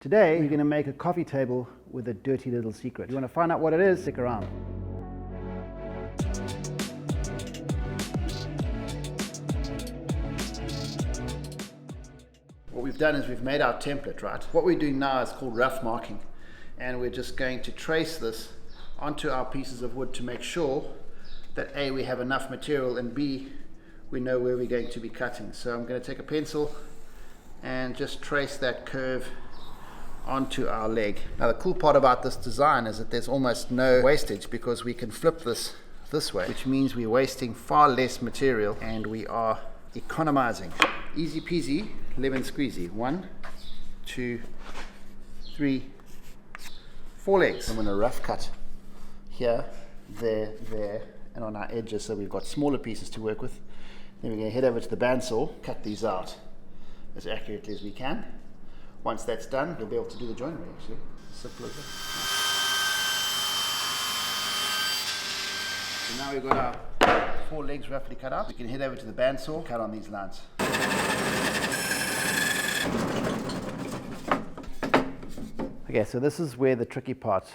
Today, we're going to make a coffee table with a dirty little secret. If you want to find out what it is, stick around. What we've done is we've made our template, right? What we're doing now is called rough marking. And we're just going to trace this onto our pieces of wood to make sure that A, we have enough material, and B, we know where we're going to be cutting. So I'm going to take a pencil and just trace that curve onto our leg. Now the cool part about this design is that there's almost no wastage because we can flip this way, which means we're wasting far less material and we are economizing. Easy peasy, lemon squeezy. 1, 2, 3, 4 legs. I'm going to rough cut here, there, and on our edges, so we've got smaller pieces to work with. Then we're going to head over to the bandsaw, cut these out as accurately as we can. Once that's done, you'll be able to do the joinery actually. Simple as that. So now we've got our 4 legs roughly cut out. We can head over to the bandsaw, cut on these lines. Okay, so this is where the tricky part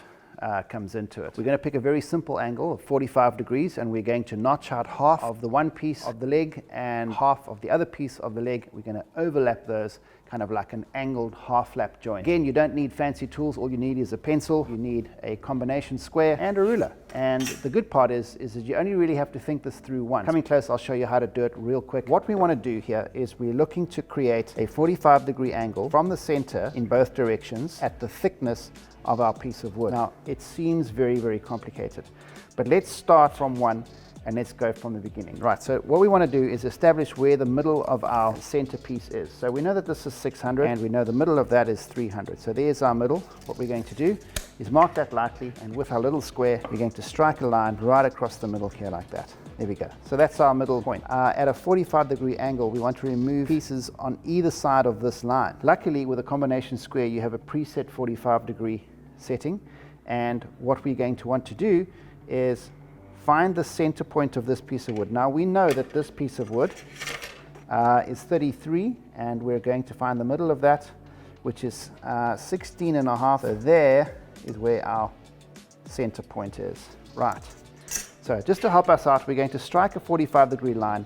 comes into it. We're going to pick a very simple angle of 45 degrees and we're going to notch out half of the one piece of the leg and half of the other piece of the leg. We're going to overlap those kind of like an angled half lap joint. Again, you don't need fancy tools. All you need is a pencil, you need a combination square and a ruler. And the good part is that you only really have to think this through once. Coming close, I'll show you how to do it real quick. What we want to do here is we're looking to create a 45-degree angle from the center in both directions at the thickness of our piece of wood. Now, it seems very, very complicated, but let's start from one and let's go from the beginning. Right, so what we want to do is establish where the middle of our center piece is. So we know that this is 600 and we know the middle of that is 300. So there's our middle. What we're going to do is mark that lightly, and with our little square, we're going to strike a line right across the middle here like that. There we go. So that's our middle point. At a 45-degree angle, we want to remove pieces on either side of this line. Luckily, with a combination square, you have a preset 45-degree setting, and what we're going to want to do is find the center point of this piece of wood. Now we know that this piece of wood is 33, and we're going to find the middle of that, which is 16 and a half. So there is where our center point is. Right. So just to help us out, we're going to strike a 45-degree line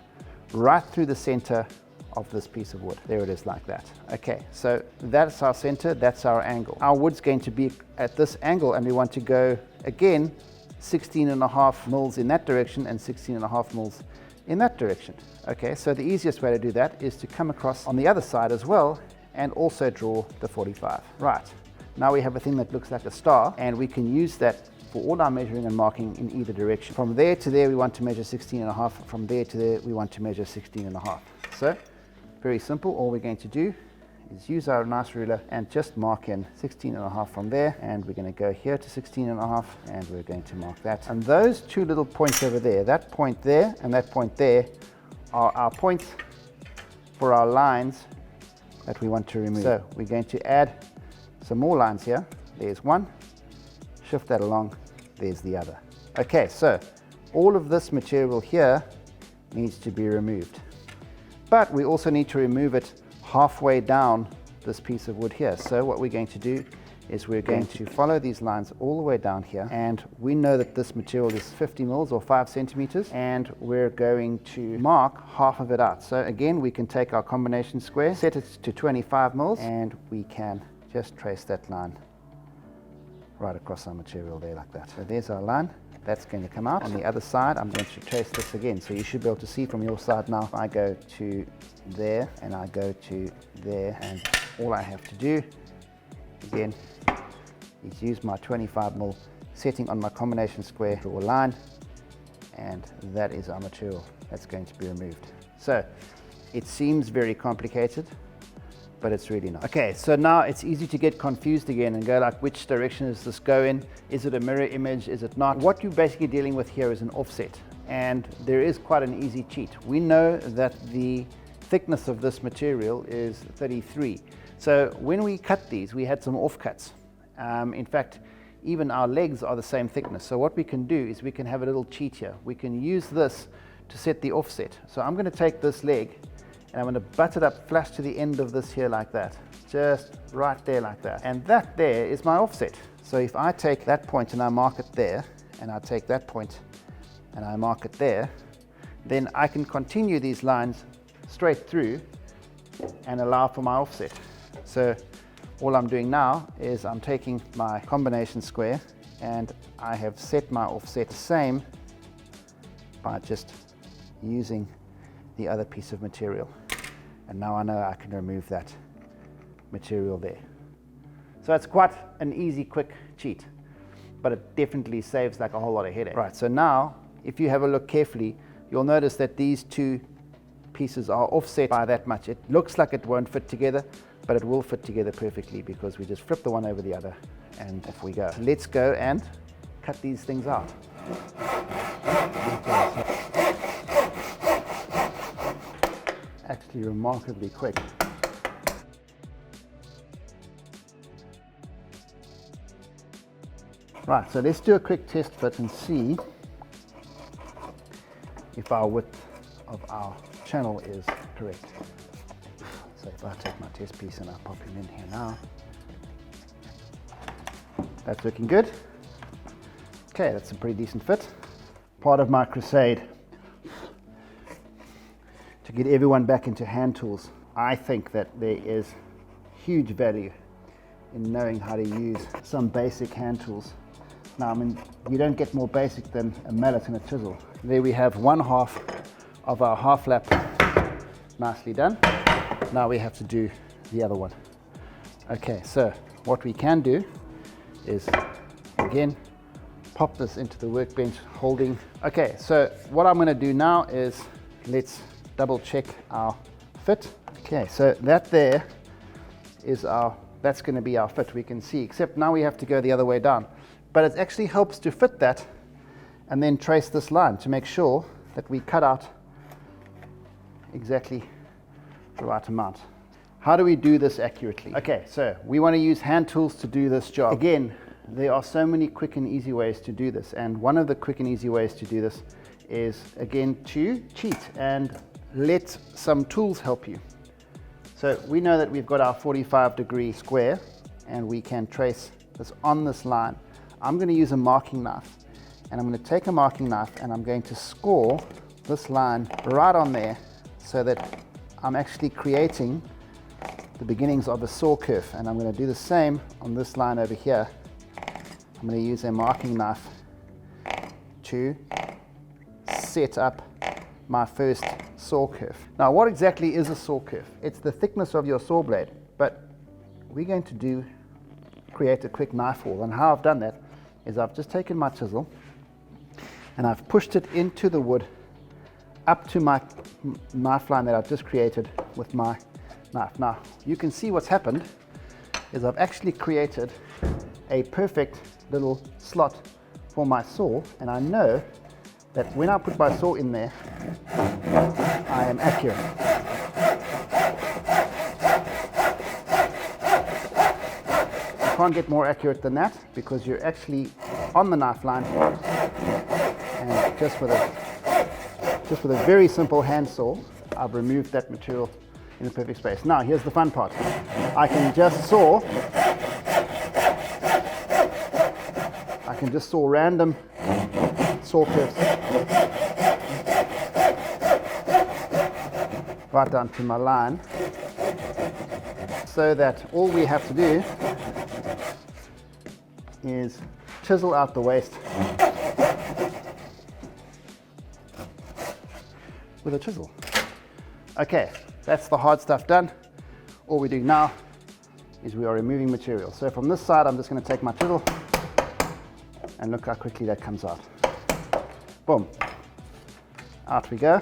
right through the center of this piece of wood. There it is, like that. Okay, so that's our center, that's our angle. Our wood's going to be at this angle, and we want to go again 16 and a half mils in that direction and 16 and a half mils in that direction. Okay, so the easiest way to do that is to come across on the other side as well and also draw the 45. Right, now we have a thing that looks like a star, and we can use that for all our measuring and marking in either direction. From there to there we want to measure 16 and a half, from there to there we want to measure 16 and a half. So very simple, all we're going to do is use our nice ruler and just mark in 16 and a half from there, and we're going to go here to 16 and a half, and we're going to mark that. And those two little points over there, that point there and that point there, are our points for our lines that we want to remove. So we're going to add some more lines here. There's one, shift that along, there's the other. Okay, so all of this material here needs to be removed, but we also need to remove it halfway down this piece of wood here. So what we're going to do is we're going to follow these lines all the way down here, and we know that this material is 50 mils or 5 centimeters, and we're going to mark half of it out. So again, we can take our combination square, set it to 25 mils, and we can just trace that line right across our material there like that. So there's our line. That's going to come out. On the other side, I'm going to trace this again. So you should be able to see from your side now. I go to there and I go to there, and all I have to do again is use my 25 mil setting on my combination square, draw a line, and that is our material that's going to be removed. So it seems very complicated, but it's really not. Okay, so now it's easy to get confused again and go like, which direction does this go in? Is it a mirror image? Is it not? What you're basically dealing with here is an offset, and there is quite an easy cheat. We know that the thickness of this material is 33. So when we cut these, we had some offcuts. In fact, even our legs are the same thickness. So what we can do is we can have a little cheat here. We can use this to set the offset. So I'm going to take this leg And I'm going to butt it up flush to the end of this here like that. Just right there like that. And that there is my offset. So if I take that point and I mark it there, and I take that point and I mark it there, then I can continue these lines straight through and allow for my offset. So all I'm doing now is I'm taking my combination square and I have set my offset the same by just using the other piece of material. And now I know I can remove that material there. So it's quite an easy, quick cheat, but it definitely saves like a whole lot of headache. Right, so now if you have a look carefully, you'll notice that these two pieces are offset by that much. It looks like it won't fit together, but it will fit together perfectly because we just flip the one over the other and off we go. Let's go and cut these things out. Actually remarkably quick. Right, so let's do a quick test fit and see if our width of our channel is correct. So if I take my test piece and I pop him in here now, that's looking good. Okay, that's a pretty decent fit. Part of my crusade to get everyone back into hand tools. I think that there is huge value in knowing how to use some basic hand tools. Now, I mean, you don't get more basic than a mallet and a chisel. There we have one half of our half lap nicely done. Now we have to do the other one. Okay, so what we can do is, again, pop this into the workbench holding. Okay, so what I'm going to do now is let's double check our fit. Okay, so that there is that's going to be our fit, we can see, except now we have to go the other way down. But it actually helps to fit that and then trace this line to make sure that we cut out exactly the right amount. How do we do this accurately? Okay, so we want to use hand tools to do this job. Again, there are so many quick and easy ways to do this, and one of the quick and easy ways to do this is, again, to cheat and let some tools help you. So we know that we've got our 45-degree square and we can trace this on this line. I'm going to use a marking knife, and I'm going to take a marking knife and I'm going to score this line right on there so that I'm actually creating the beginnings of a saw curve. And I'm going to do the same on this line over here. I'm going to use a marking knife to set up my first saw curve. Now, what exactly is a saw curve? It's the thickness of your saw blade, but we're going to create a quick knife wall. And how I've done that is I've just taken my chisel and I've pushed it into the wood up to my knife line that I've just created with my knife. Now, you can see what's happened is I've actually created a perfect little slot for my saw, and I know that when I put my saw in there, I am accurate. You can't get more accurate than that because you're actually on the knife line, and just with a very simple hand saw, I've removed that material in the perfect space. Now, here's the fun part. I can just saw random saw curves right down to my line, so that all we have to do is chisel out the waste with a chisel. Okay, that's the hard stuff done. All we're doing now is we are removing material. So from this side, I'm just going to take my chisel and look how quickly that comes out. Boom. Out we go.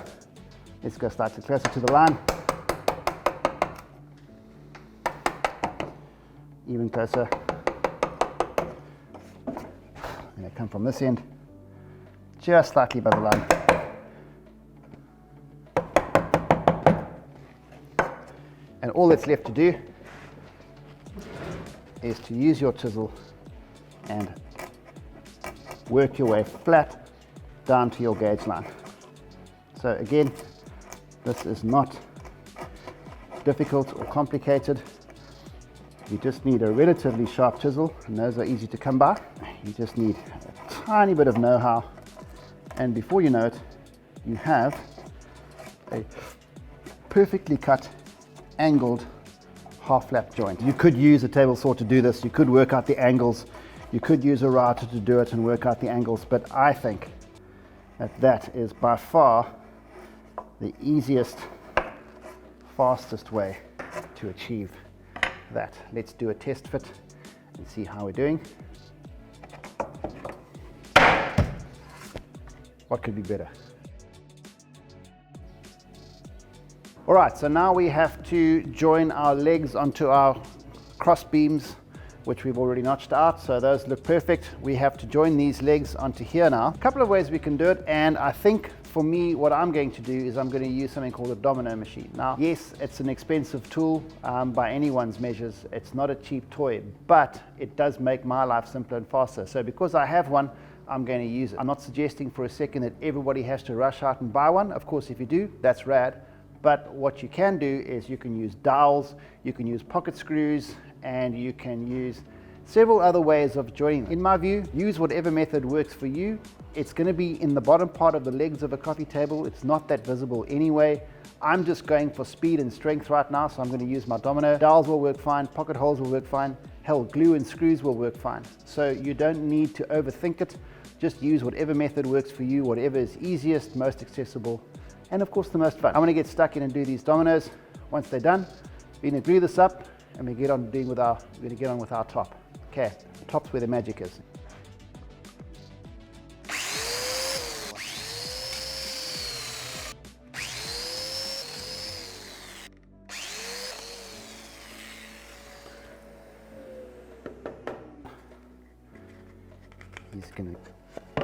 Let's go slightly closer to the line. Even closer. I'm going to come from this end, just slightly above the line. And all that's left to do is to use your chisel and work your way flat down to your gauge line. So again, this is not difficult or complicated. You just need a relatively sharp chisel, and those are easy to come by. You just need a tiny bit of know-how, and before you know it, you have a perfectly cut, angled half-lap joint. You could use a table saw to do this, you could work out the angles, you could use a router to do it and work out the angles, but I think that is by far the easiest, fastest way to achieve that. Let's do a test fit and see how we're doing. What could be better? All right, so now we have to join our legs onto our cross beams, which we've already notched out, so those look perfect. We have to join these legs onto here now. A couple of ways we can do it, and I think for me, what I'm going to do is I'm going to use something called a domino machine. Now, yes, it's an expensive tool by anyone's measures. It's not a cheap toy, but it does make my life simpler and faster. So because I have one, I'm going to use it. I'm not suggesting for a second that everybody has to rush out and buy one. Of course, if you do, that's rad. But what you can do is you can use dowels, you can use pocket screws, and you can use several other ways of joining. In my view, use whatever method works for you. It's going to be in the bottom part of the legs of a coffee table. It's not that visible anyway. I'm just going for speed and strength right now, so I'm going to use my domino. Dowels will work fine, pocket holes will work fine, hell, glue and screws will work fine. So you don't need to overthink it. Just use whatever method works for you, whatever is easiest, most accessible, and of course the most fun. I'm going to get stuck in and do these dominoes. Once they're done, we're going to glue this up and we get on doing with our, we're going to get on with our top. Okay, the top's where the magic is.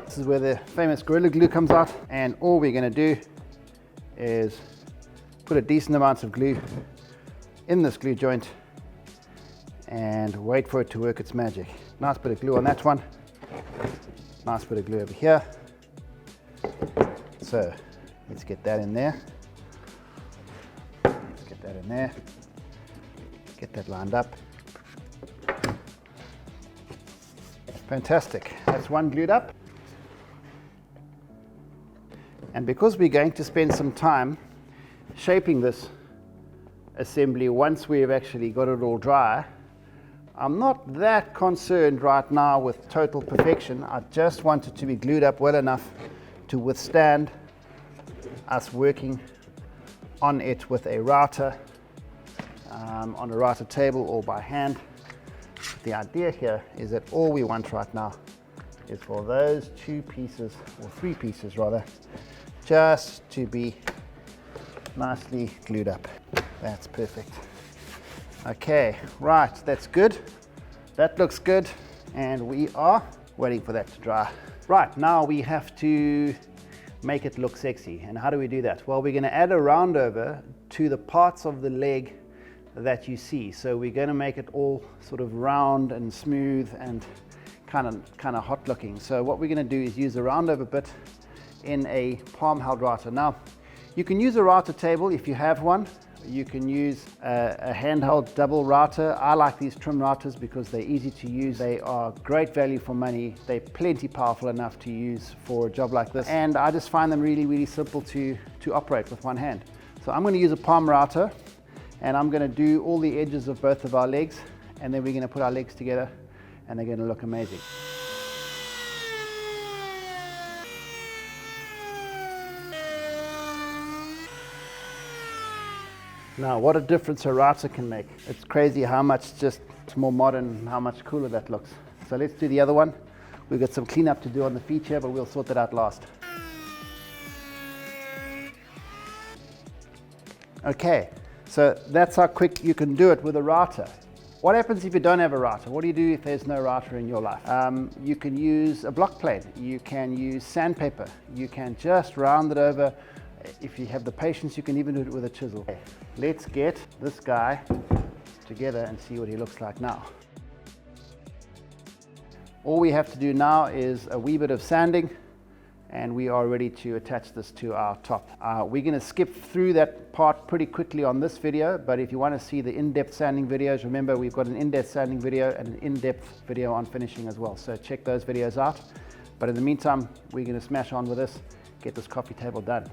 This is where the famous Gorilla Glue comes out, and all we're going to do is put a decent amount of glue in this glue joint and wait for it to work its magic. Nice bit of glue on that one, nice bit of glue over here. So let's get that in there, let's get that in there, get that lined up. Fantastic, that's one glued up. And because we're going to spend some time shaping this assembly once we've actually got it all dry, I'm not that concerned right now with total perfection. I just want it to be glued up well enough to withstand us working on it with a router, on a router table or by hand. The idea here is that all we want right now is for those two pieces, or three pieces rather, just to be nicely glued up. That's perfect. Okay, right, that's good. That looks good, and we are waiting for that to dry. Right, now we have to make it look sexy. And how do we do that? Well, we're going to add a round over to the parts of the leg that you see. So we're going to make it all sort of round and smooth and kind of hot looking. So what we're going to do is use the round over bit in a palm held router. Now you can use a router table if you have one. You can use a handheld double router. I like these trim routers because they're easy to use. They are great value for money. They're plenty powerful enough to use for a job like this. And I just find them really, really simple to operate with one hand. So I'm going to use a palm router, and I'm going to do all the edges of both of our legs, and then we're going to put our legs together and they're going to look amazing. Now, what a difference a router can make. It's crazy how much just it's more modern, how much cooler that looks. So let's do the other one. We've got some cleanup to do on the feet here, but we'll sort that out last. Okay, so that's how quick you can do it with a router. What happens if you don't have a router? What do you do if there's no router in your life? You can use a block plane. You can use sandpaper. You can just round it over. If you have the patience, you can even do it with a chisel. Okay, let's get this guy together and see what he looks like now. All we have to do now is a wee bit of sanding, and we are ready to attach this to our top. We're going to skip through that part pretty quickly on this video, but if you want to see the in-depth sanding videos, remember we've got an in-depth sanding video and an in-depth video on finishing as well, so check those videos out. But in the meantime, we're going to smash on with this, get this coffee table done.